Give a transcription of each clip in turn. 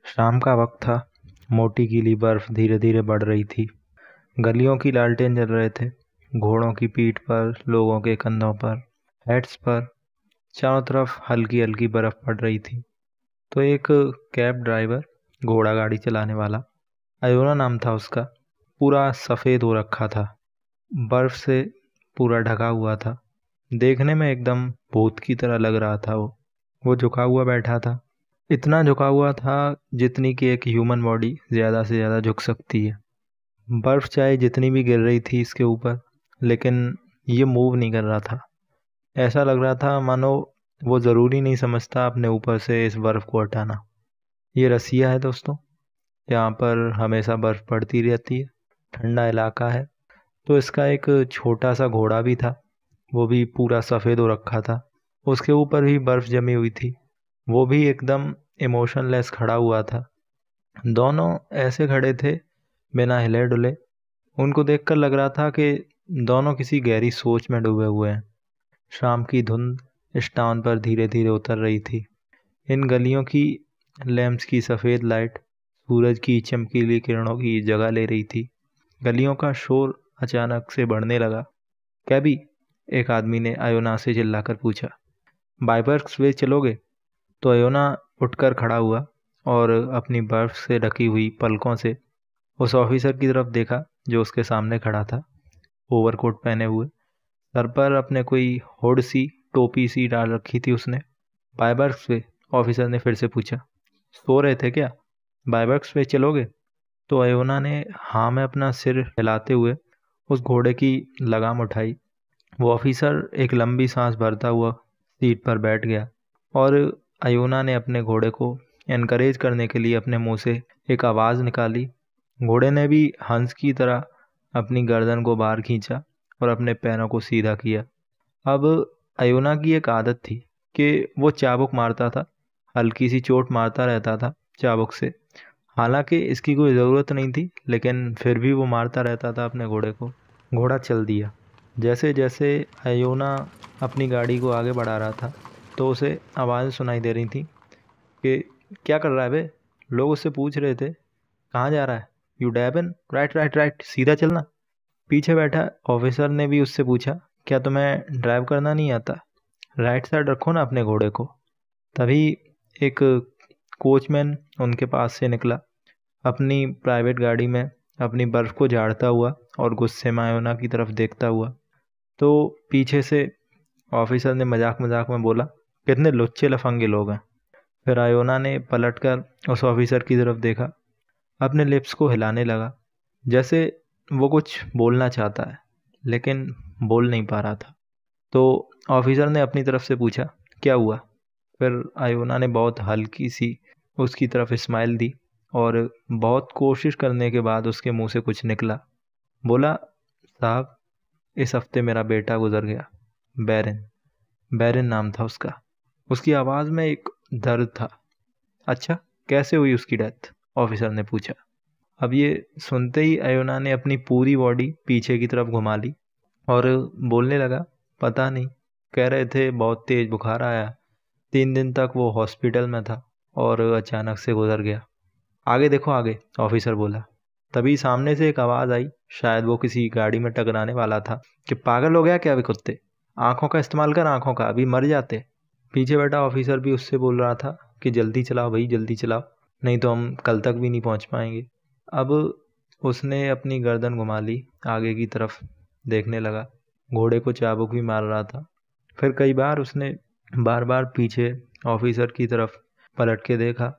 शाम का वक्त था। मोटी गीली बर्फ धीरे धीरे बढ़ रही थी। गलियों की लालटेन जल रहे थे। घोड़ों की पीठ पर, लोगों के कंधों पर, हेड्स पर चारों तरफ हल्की हल्की बर्फ पड़ रही थी। तो एक कैब ड्राइवर, घोड़ा गाड़ी चलाने वाला, अयोना नाम था उसका, पूरा सफ़ेद हो रखा था। बर्फ से पूरा ढका हुआ था। देखने में एकदम भूत की तरह लग रहा था। वो झुका हुआ बैठा था। इतना झुका हुआ था जितनी कि एक ह्यूमन बॉडी ज़्यादा से ज़्यादा झुक सकती है। बर्फ़ चाहे जितनी भी गिर रही थी इसके ऊपर, लेकिन ये मूव नहीं कर रहा था। ऐसा लग रहा था मानो वो ज़रूरी नहीं समझता अपने ऊपर से इस बर्फ़ को हटाना। ये रसिया है दोस्तों। यहाँ पर हमेशा बर्फ़ पड़ती रहती है। ठंडा इलाका है। तो इसका एक छोटा सा घोड़ा भी था। वो भी पूरा सफ़ेद हो रखा था। उसके ऊपर भी बर्फ़ जमी हुई थी। वो भी एकदम इमोशनलेस खड़ा हुआ था। दोनों ऐसे खड़े थे, बिना हिले डुले। उनको देखकर लग रहा था कि दोनों किसी गहरी सोच में डूबे हुए हैं। शाम की धुंध इस टाउन पर धीरे धीरे उतर रही थी। इन गलियों की लैंप्स की सफ़ेद लाइट सूरज की चमकीली किरणों की जगह ले रही थी। गलियों का शोर अचानक से बढ़ने लगा। कैबी, एक आदमी ने अयोना से चिल्लाकर पूछा, बाइबर्क्स वे चलोगे? तो अयोना उठकर खड़ा हुआ और अपनी बर्फ से ढकी हुई पलकों से उस ऑफिसर की तरफ देखा जो उसके सामने खड़ा था, ओवरकोट पहने हुए। सर पर अपने कोई हुड सी टोपी सी डाल रखी थी उसने। बाइबर्क्स वे? ऑफिसर ने फिर से पूछा। सो रहे थे क्या? बाइबर्क्स वे चलोगे? तो अयोना ने हाँ में अपना सिर हिलाते हुए उस घोड़े की लगाम उठाई। वो ऑफिसर एक लंबी सांस भरता हुआ सीट पर बैठ गया और अयोना ने अपने घोड़े को एनकरेज करने के लिए अपने मुंह से एक आवाज़ निकाली। घोड़े ने भी हंस की तरह अपनी गर्दन को बाहर खींचा और अपने पैरों को सीधा किया। अब अयोना की एक आदत थी कि वो चाबुक मारता था, हल्की सी चोट मारता रहता था चाबुक से। हालांकि इसकी कोई ज़रूरत नहीं थी, लेकिन फिर भी वो मारता रहता था अपने घोड़े को। घोड़ा चल दिया। जैसे जैसे अयोना अपनी गाड़ी को आगे बढ़ा रहा था, तो उसे आवाज़ सुनाई दे रही थी कि क्या कर रहा है बे? लोग उससे पूछ रहे थे, कहाँ जा रहा है? यू डैबन, राइट राइट राइट, सीधा चलना। पीछे बैठा ऑफिसर ने भी उससे पूछा, क्या तुम्हें ड्राइव करना नहीं आता? राइट साइड रखो ना अपने घोड़े को। तभी एक कोचमैन उनके पास से निकला, अपनी प्राइवेट गाड़ी में अपनी बर्फ़ को झाड़ता हुआ और गुस्से में अयोना की तरफ देखता हुआ। तो पीछे से ऑफिसर ने मजाक मजाक में बोला, कितने लुच्चे लफंगे लोग हैं। फिर अयोना ने पलटकर उस ऑफिसर की तरफ देखा, अपने लिप्स को हिलाने लगा, जैसे वो कुछ बोलना चाहता है लेकिन बोल नहीं पा रहा था। तो ऑफिसर ने अपनी तरफ से पूछा, क्या हुआ? फिर अयोना ने बहुत हल्की सी उसकी तरफ स्माइल दी और बहुत कोशिश करने के बाद उसके मुंह से कुछ निकला। बोला, साहब, इस हफ्ते मेरा बेटा गुजर गया। बैरन। बैरन नाम था उसका। उसकी आवाज़ में एक दर्द था। अच्छा, कैसे हुई उसकी डेथ? ऑफिसर ने पूछा। अब ये सुनते ही अयोना ने अपनी पूरी बॉडी पीछे की तरफ घुमा ली और बोलने लगा, पता नहीं, कह रहे थे बहुत तेज बुखार आया, 3 दिन तक वो हॉस्पिटल में था और अचानक से गुजर गया। आगे देखो आगे, ऑफिसर बोला। तभी सामने से एक आवाज़ आई, शायद वो किसी गाड़ी में टकराने वाला था, कि पागल हो गया क्या अभी कुत्ते? आंखों का इस्तेमाल कर, आंखों का, अभी मर जाते। पीछे बैठा ऑफिसर भी उससे बोल रहा था कि जल्दी चलाओ भाई, जल्दी चलाओ, नहीं तो हम कल तक भी नहीं पहुंच पाएंगे। अब उसने अपनी गर्दन घुमा ली, आगे की तरफ देखने लगा। घोड़े को चाबुक भी मार रहा था। फिर कई बार उसने बार बार पीछे ऑफिसर की तरफ पलट के देखा,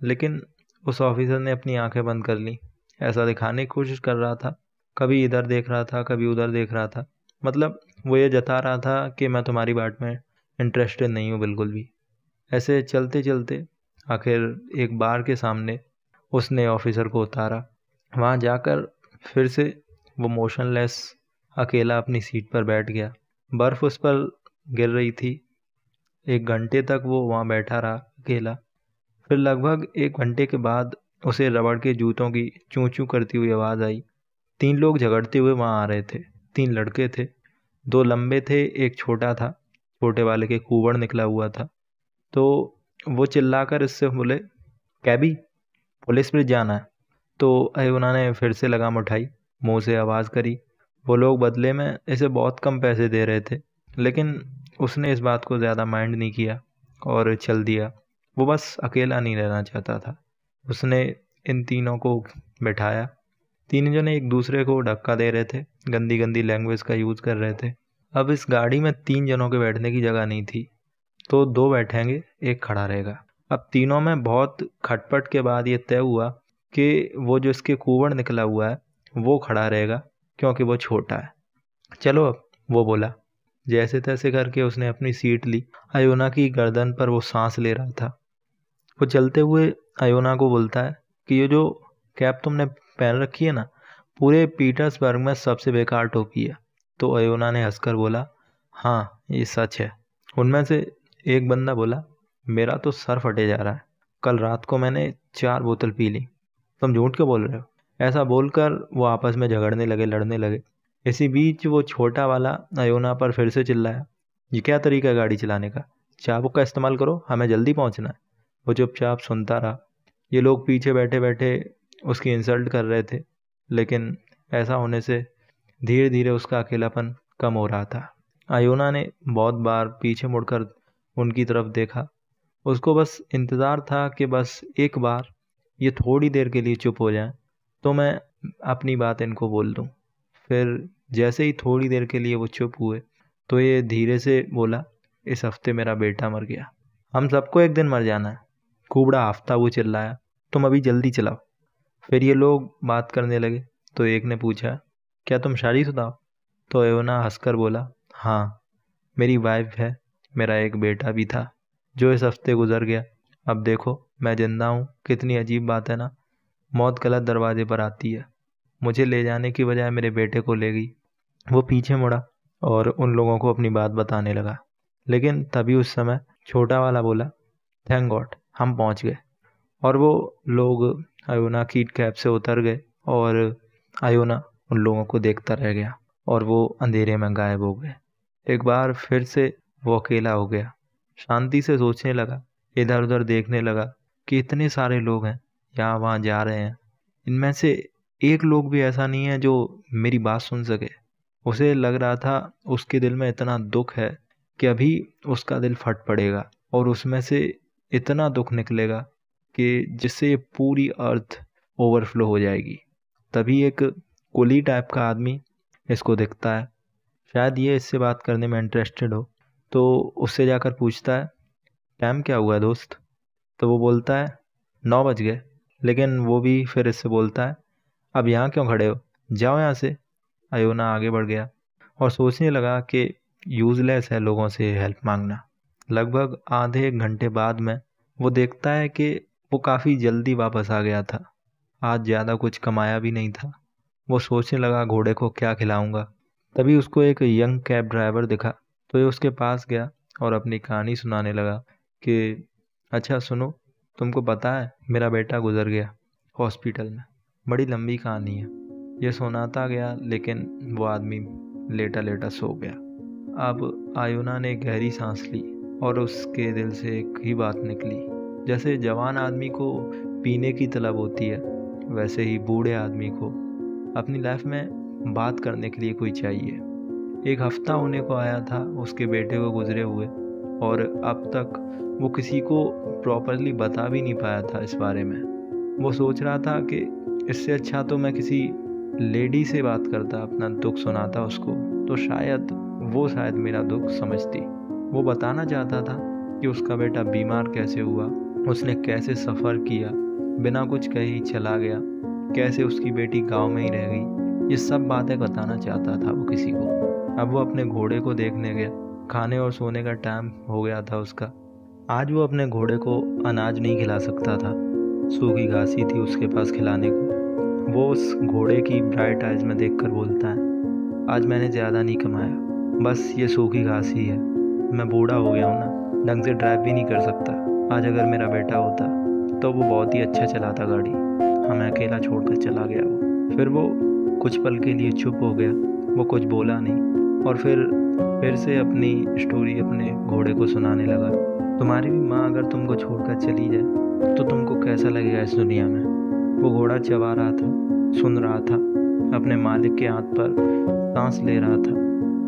लेकिन उस ऑफिसर ने अपनी आंखें बंद कर ली। ऐसा दिखाने की कोशिश कर रहा था, कभी इधर देख रहा था, कभी उधर देख रहा था। मतलब वो ये जता रहा था कि मैं तुम्हारी बात में इंटरेस्टेड नहीं हूँ बिल्कुल भी। ऐसे चलते चलते आखिर एक बार के सामने उसने ऑफिसर को उतारा। वहाँ जाकर फिर से वो मोशनलेस अकेला अपनी सीट पर बैठ गया। बर्फ़ उस पर गिर रही थी। 1 घंटे तक वो वहाँ बैठा रहा अकेला। फिर लगभग 1 घंटे के बाद उसे रबड़ के जूतों की चूं चूं करती हुई आवाज़ आई। 3 लोग झगड़ते हुए वहाँ आ रहे थे। 3 लड़के थे। 2 लंबे थे, एक छोटा था। छोटे वाले के कूबड़ निकला हुआ था। तो वो चिल्लाकर इससे बोले, कैबी, पुलिस ब्रिज जाना है। तो अयोना ने फिर से लगाम उठाई, मुंह से आवाज़ करी। वो लोग बदले में इसे बहुत कम पैसे दे रहे थे, लेकिन उसने इस बात को ज़्यादा माइंड नहीं किया और चल दिया। वो बस अकेला नहीं रहना चाहता था। उसने इन तीनों को बैठाया। तीन जने एक दूसरे को धक्का दे रहे थे, गंदी गंदी लैंग्वेज का यूज़ कर रहे थे। अब इस गाड़ी में 3 जनों के बैठने की जगह नहीं थी, तो 2 बैठेंगे, एक खड़ा रहेगा। अब तीनों में बहुत खटपट के बाद ये तय हुआ कि वो जो इसके कुंवर निकला हुआ है वो खड़ा रहेगा, क्योंकि वो छोटा है। चलो अब, वो बोला। जैसे तैसे करके उसने अपनी सीट ली। अयोना की गर्दन पर वो सांस ले रहा था। वो चलते हुए अयोना को बोलता है कि ये जो कैप तुमने पहन रखी है ना, पूरे पीटर्सबर्ग में सबसे बेकार टोपी है। तो अयोना ने हंसकर बोला, हाँ ये सच है। उनमें से एक बंदा बोला, मेरा तो सर फटे जा रहा है, कल रात को मैंने 4 बोतल पी ली। तुम झूठ क्यों बोल रहे हो? ऐसा बोलकर वो आपस में झगड़ने लगे, लड़ने लगे। इसी बीच वो छोटा वाला अयोना पर फिर से चिल्लाया, ये क्या तरीका है गाड़ी चलाने का? चाबुक का इस्तेमाल करो, हमें जल्दी पहुंचना है। वो चुपचाप सुनता रहा। ये लोग पीछे बैठे बैठे उसकी इंसल्ट कर रहे थे, लेकिन ऐसा होने से धीरे धीरे उसका अकेलापन कम हो रहा था। अयोना ने बहुत बार पीछे मुड़कर उनकी तरफ देखा। उसको बस इंतज़ार था कि बस एक बार ये थोड़ी देर के लिए चुप हो जाएं, तो मैं अपनी बात इनको बोल दूं। फिर जैसे ही थोड़ी देर के लिए वो चुप हुए, तो ये धीरे से बोला, इस हफ्ते मेरा बेटा मर गया। हम सबको एक दिन मर जाना है। कुबड़ा हफ्ता वो चिल्लाया, तुम अभी जल्दी चलाओ। फिर ये लोग बात करने लगे। तो एक ने पूछा, क्या तुम शादीशुदा हो? तो अयोना हंसकर बोला, हाँ मेरी वाइफ है, मेरा एक बेटा भी था जो इस हफ्ते गुजर गया। अब देखो मैं जिंदा हूँ, कितनी अजीब बात है ना। मौत गलत दरवाजे पर आती है। मुझे ले जाने की बजाय मेरे बेटे को ले गई। वो पीछे मुड़ा और उन लोगों को अपनी बात बताने लगा। लेकिन तभी उस समय छोटा वाला बोला, थैंक गॉड हम पहुंच गए। और वो लोग अयोना की कैब से उतर गए और अयोना उन लोगों को देखता रह गया और वो अंधेरे में गायब हो गए। एक बार फिर से वो अकेला हो गया। शांति से सोचने लगा, इधर उधर देखने लगा कि इतने सारे लोग हैं, यहाँ वहाँ जा रहे हैं, इनमें से एक लोग भी ऐसा नहीं है जो मेरी बात सुन सके। उसे लग रहा था उसके दिल में इतना दुख है कि अभी उसका दिल फट पड़ेगा और उसमें से इतना दुख निकलेगा कि जिससे ये पूरी अर्थ ओवरफ्लो हो जाएगी। तभी एक कुली टाइप का आदमी इसको दिखता है। शायद ये इससे बात करने में इंटरेस्टेड हो, तो उससे जाकर पूछता है, टाइम क्या हुआ है दोस्त? तो वो बोलता है 9 बज गए। लेकिन वो भी फिर इससे बोलता है, अब यहाँ क्यों खड़े हो, जाओ यहाँ से। अयोना आगे बढ़ गया और सोचने लगा कि यूज़लेस है लोगों से हेल्प मांगना। लगभग आधे एक घंटे बाद में वो देखता है कि वो काफ़ी जल्दी वापस आ गया था। आज ज़्यादा कुछ कमाया भी नहीं था। वो सोचने लगा घोड़े को क्या खिलाऊंगा। तभी उसको एक यंग कैब ड्राइवर दिखा, तो ये उसके पास गया और अपनी कहानी सुनाने लगा कि अच्छा सुनो, तुमको पता है मेरा बेटा गुजर गया हॉस्पिटल में। बड़ी लंबी कहानी है। ये सुनाता गया, लेकिन वो आदमी लेटा लेटा सो गया। अब आयोना ने गहरी सांस ली और उसके दिल से एक ही बात निकली, जैसे जवान आदमी को पीने की तलब होती है, वैसे ही बूढ़े आदमी को अपनी लाइफ में बात करने के लिए कोई चाहिए। एक हफ्ता होने को आया था उसके बेटे को गुजरे हुए, और अब तक वो किसी को प्रॉपरली बता भी नहीं पाया था इस बारे में। वो सोच रहा था कि इससे अच्छा तो मैं किसी लेडी से बात करता, अपना दुख सुनाता उसको, तो शायद मेरा दुख समझती। वो बताना चाहता था कि उसका बेटा बीमार कैसे हुआ, उसने कैसे सफ़र किया, बिना कुछ कहे ही चला गया, कैसे उसकी बेटी गांव में ही रह गई। ये सब बातें बताना चाहता था वो किसी को। अब वो अपने घोड़े को देखने गया। खाने और सोने का टाइम हो गया था उसका। आज वो अपने घोड़े को अनाज नहीं खिला सकता था, सूखी घास ही थी उसके पास खिलाने को। वो उस घोड़े की ब्राइट आइज में देखकर बोलता है, आज मैंने ज़्यादा नहीं कमाया, बस ये सूखी घास ही है। मैं बूढ़ा हो गया हूँ ना, ढंग से ड्राइव भी नहीं कर सकता। आज अगर मेरा बेटा होता तो वो बहुत ही अच्छा चलाता गाड़ी, हमें अकेला छोड़कर चला गया वो। फिर वो कुछ पल के लिए चुप हो गया, वो कुछ बोला नहीं और फिर से अपनी स्टोरी अपने घोड़े को सुनाने लगा। तुम्हारी भी माँ अगर तुमको छोड़कर चली जाए तो तुमको कैसा लगेगा इस दुनिया में? घोड़ा चबा रहा था, सुन रहा था, अपने मालिक के हाथ पर सांस ले रहा था।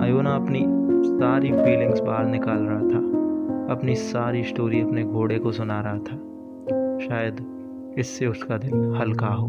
अयोना अपनी सारी फीलिंग्स बाहर निकाल रहा था, अपनी सारी स्टोरी अपने घोड़े को सुना रहा था। शायद इससे उसका दिल हल्का हो।